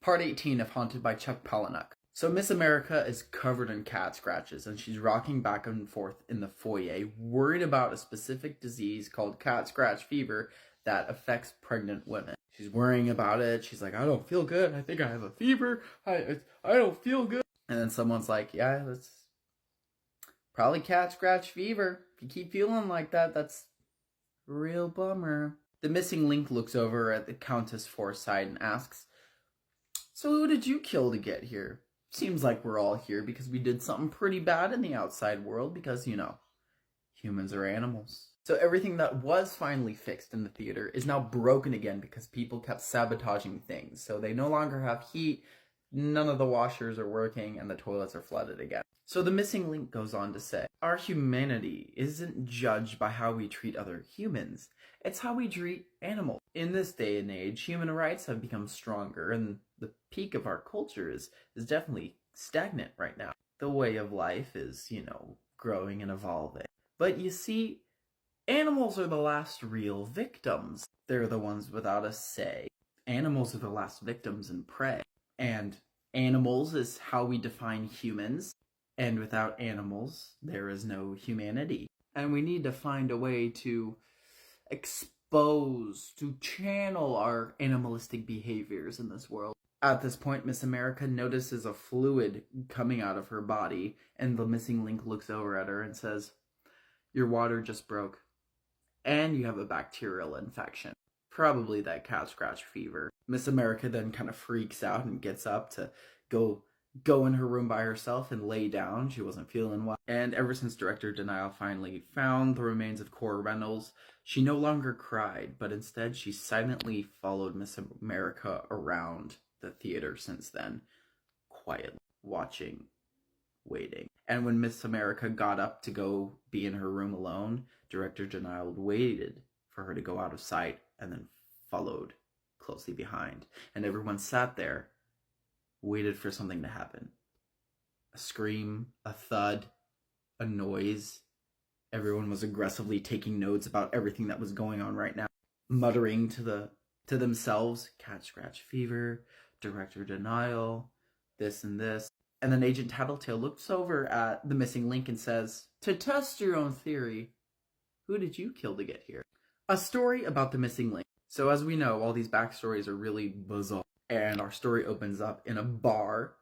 Part 18 of Haunted by Chuck Palahniuk. So Miss America is covered in cat scratches and she's rocking back and forth in the foyer, worried about a specific disease called cat scratch fever that affects pregnant women. She's worrying about it. She's like, I don't feel good. I think I have a fever. I don't feel good. And then someone's like, yeah, that's probably cat scratch fever. If you keep feeling like that, that's a real bummer. The missing link looks over at the Countess Forsyte and asks, so who did you kill to get here? Seems like we're all here because we did something pretty bad in the outside world because, you know, humans are animals. So everything that was finally fixed in the theater is now broken again because people kept sabotaging things. So they no longer have heat, none of the washers are working, and the toilets are flooded again. So the missing link goes on to say, our humanity isn't judged by how we treat other humans. It's how we treat animals. In this day and age, human rights have become stronger, and the peak of our culture is definitely stagnant right now. The way of life is, you know, growing and evolving. But you see, animals are the last real victims. They're the ones without a say. Animals are the last victims in prey. And animals is how we define humans. And without animals, there is no humanity. And we need to find a way to expose, to channel our animalistic behaviors in this world. At this point, Miss America notices a fluid coming out of her body, and the missing link looks over at her and says, your water just broke, and you have a bacterial infection. Probably that cat scratch fever. Miss America then kind of freaks out and gets up to go in her room by herself and lay down. She wasn't feeling well. And ever since Director Denial finally found the remains of Cora Reynolds, she no longer cried, but instead she silently followed Miss America around the theater since then, quietly, watching, waiting. And when Miss America got up to go be in her room alone, Director Denial waited for her to go out of sight and then followed closely behind. And everyone sat there, waited for something to happen. A scream, a thud, a noise. Everyone was aggressively taking notes about everything that was going on right now, muttering to themselves, cat scratch fever, Director Denial, this and this. And then Agent Tattletale looks over at the missing link and says, to test your own theory, who did you kill to get here? A story about the missing link. So as we know, all these backstories are really bizarre. And our story opens up in a bar,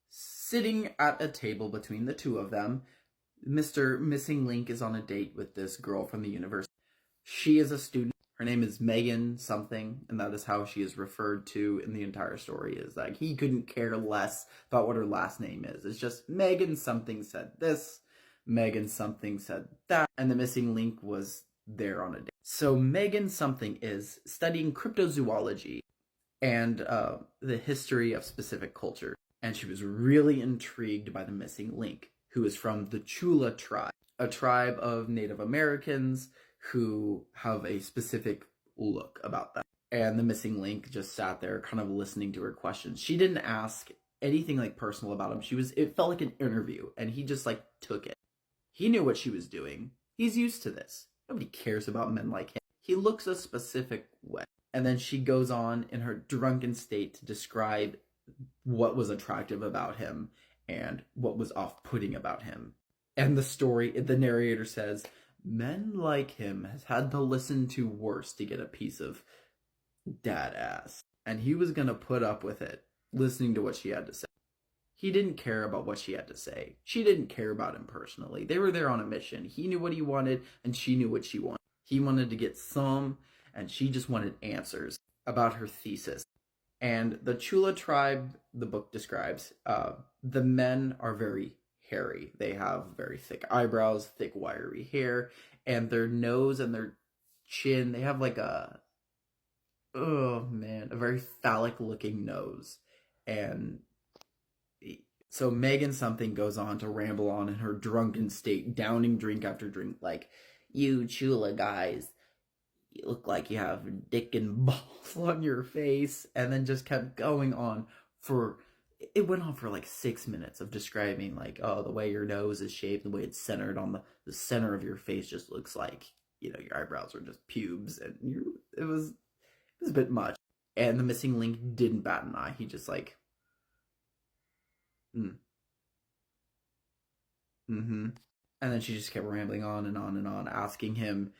sitting at a table between the two of them. Mr. Missing Link is on a date with this girl from the university. She is a student. Her name is Megan something, and that is how she is referred to in the entire story. Is like he couldn't care less about what her last name is. It's just Megan something said this, Megan something said that, and the missing link was there on a date. So Megan something is studying cryptozoology and the history of specific culture. And she was really intrigued by the missing link, who is from the Chula tribe, a tribe of Native Americans who have a specific look about them. And the missing link just sat there kind of listening to her questions. She didn't ask anything like personal about him. It felt like an interview, and he just like took it. He knew what she was doing. He's used to this. Nobody cares about men like him. He looks a specific way. And then she goes on in her drunken state to describe what was attractive about him and what was off-putting about him. And the narrator says, men like him has had to listen to worse to get a piece of dad ass. And he was going to put up with it, listening to what she had to say. He didn't care about what she had to say. She didn't care about him personally. They were there on a mission. He knew what he wanted, and she knew what she wanted. He wanted to get some, and she just wanted answers about her thesis. And the Chula tribe, the book describes, the men are very hairy. They have very thick eyebrows, thick wiry hair, and their nose and their chin, they have like a very phallic looking nose. And so Megan something goes on to ramble on in her drunken state, downing drink after drink, like, you Chula guys, you look like you have dick and balls on your face, and then just kept going on it went on for like 6 minutes of describing like, oh, the way your nose is shaped, the way it's centered on the center of your face just looks like, you know, your eyebrows are just pubes, and it was a bit much. And the missing link didn't bat an eye. He just like, mm, mm-hmm. And then she just kept rambling on and on and on, asking him,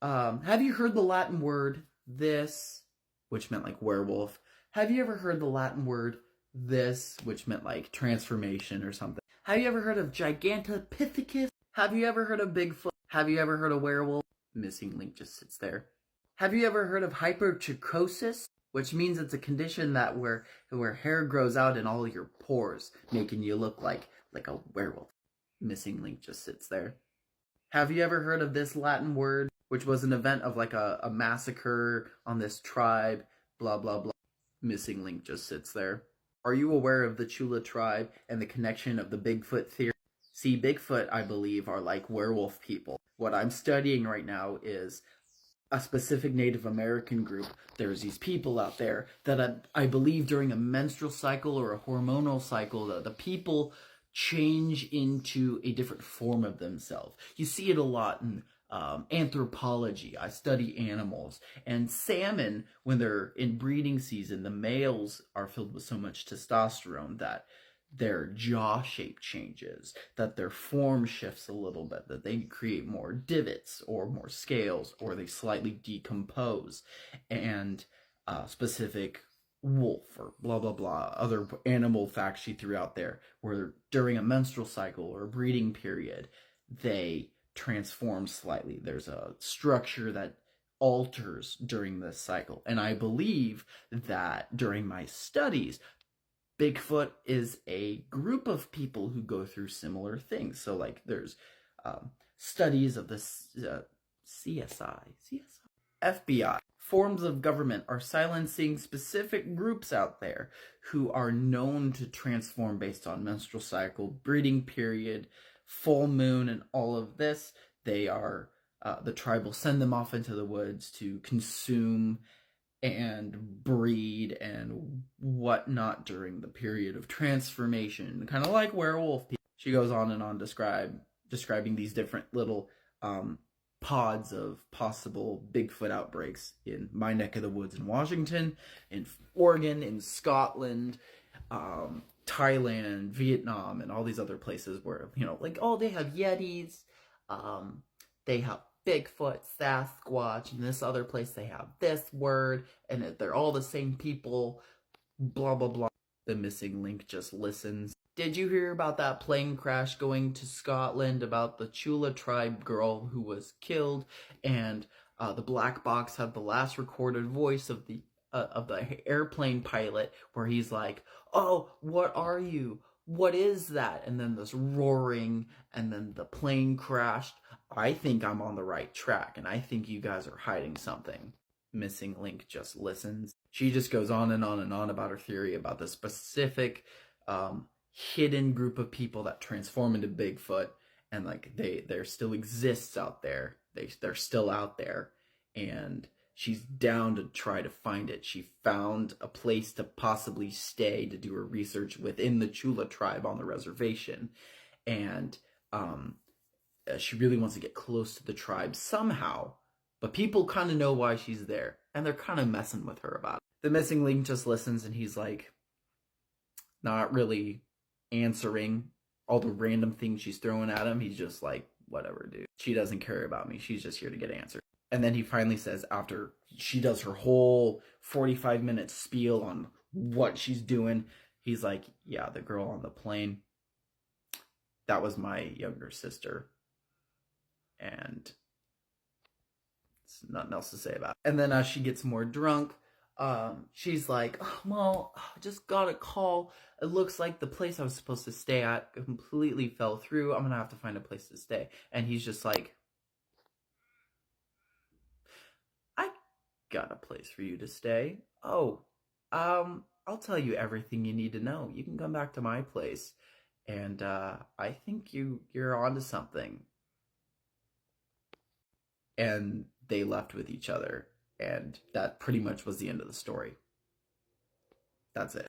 have you heard the Latin word this, which meant like werewolf? Have you ever heard the Latin word this, which meant like transformation or something? Have you ever heard of Gigantopithecus? Have you ever heard of Bigfoot? Have you ever heard of werewolf? Missing link just sits there. Have you ever heard of hypertrichosis? Which means it's a condition that where hair grows out in all your pores, making you look like a werewolf. Missing link just sits there. Have you ever heard of this Latin word, which was an event of like a massacre on this tribe, blah, blah, blah. Missing link just sits there. Are you aware of the Chula tribe and the connection of the Bigfoot theory? See, Bigfoot, I believe, are like werewolf people. What I'm studying right now is a specific Native American group. There's these people out there that I believe during a menstrual cycle or a hormonal cycle, the people change into a different form of themselves. You see it a lot in anthropology. I study animals, and salmon, when they're in breeding season, the males are filled with so much testosterone that their jaw shape changes, that their form shifts a little bit, that they create more divots or more scales, or they slightly decompose. And specific wolf or blah blah blah other animal facts she threw out there, where during a menstrual cycle or a breeding period they transform slightly. There's a structure that alters during this cycle, and I believe that during my studies Bigfoot is a group of people who go through similar things. So like there's studies of the CSI, FBI. Forms of government are silencing specific groups out there who are known to transform based on menstrual cycle, breeding period, full moon, and all of this. They are, the tribe will send them off into the woods to consume and breed and whatnot during the period of transformation, kind of like werewolf people. She goes on and on describing these different little pods of possible Bigfoot outbreaks in my neck of the woods in Washington, in Oregon, in Scotland, Thailand, Vietnam, and all these other places where, like, oh, they have Yetis, they have Bigfoot, Sasquatch, and this other place they have this word, and they're all the same people, blah, blah, blah. The missing link just listens. Did you hear about that plane crash going to Scotland, about the Chula tribe girl who was killed, and the black box had the last recorded voice of the airplane pilot, where he's like, oh, what are you? What is that? And then this roaring, and then the plane crashed. I think I'm on the right track, and I think you guys are hiding something. Missing link just listens. She just goes on and on and on about her theory about the specific hidden group of people that transform into Bigfoot, and like there still exists out there. They're still out there, and she's down to try to find it. She found a place to possibly stay to do her research within the Chula tribe on the reservation, and she really wants to get close to the tribe somehow, but people kind of know why she's there, and they're kind of messing with her about it. The missing link just listens, and he's like, not really answering all the random things she's throwing at him. He's just like, whatever, dude. She doesn't care about me. She's just here to get answers. And then he finally says, after she does her whole 45-minute spiel on what she's doing, he's like, yeah, the girl on the plane, that was my younger sister. And there's nothing else to say about it. And then as she gets more drunk, she's like, oh, well, I just got a call. It looks like the place I was supposed to stay at completely fell through. I'm gonna have to find a place to stay. And he's just like, I got a place for you to stay. Oh, I'll tell you everything you need to know. You can come back to my place. And I think you're onto something. And they left with each other, and that pretty much was the end of the story. That's it.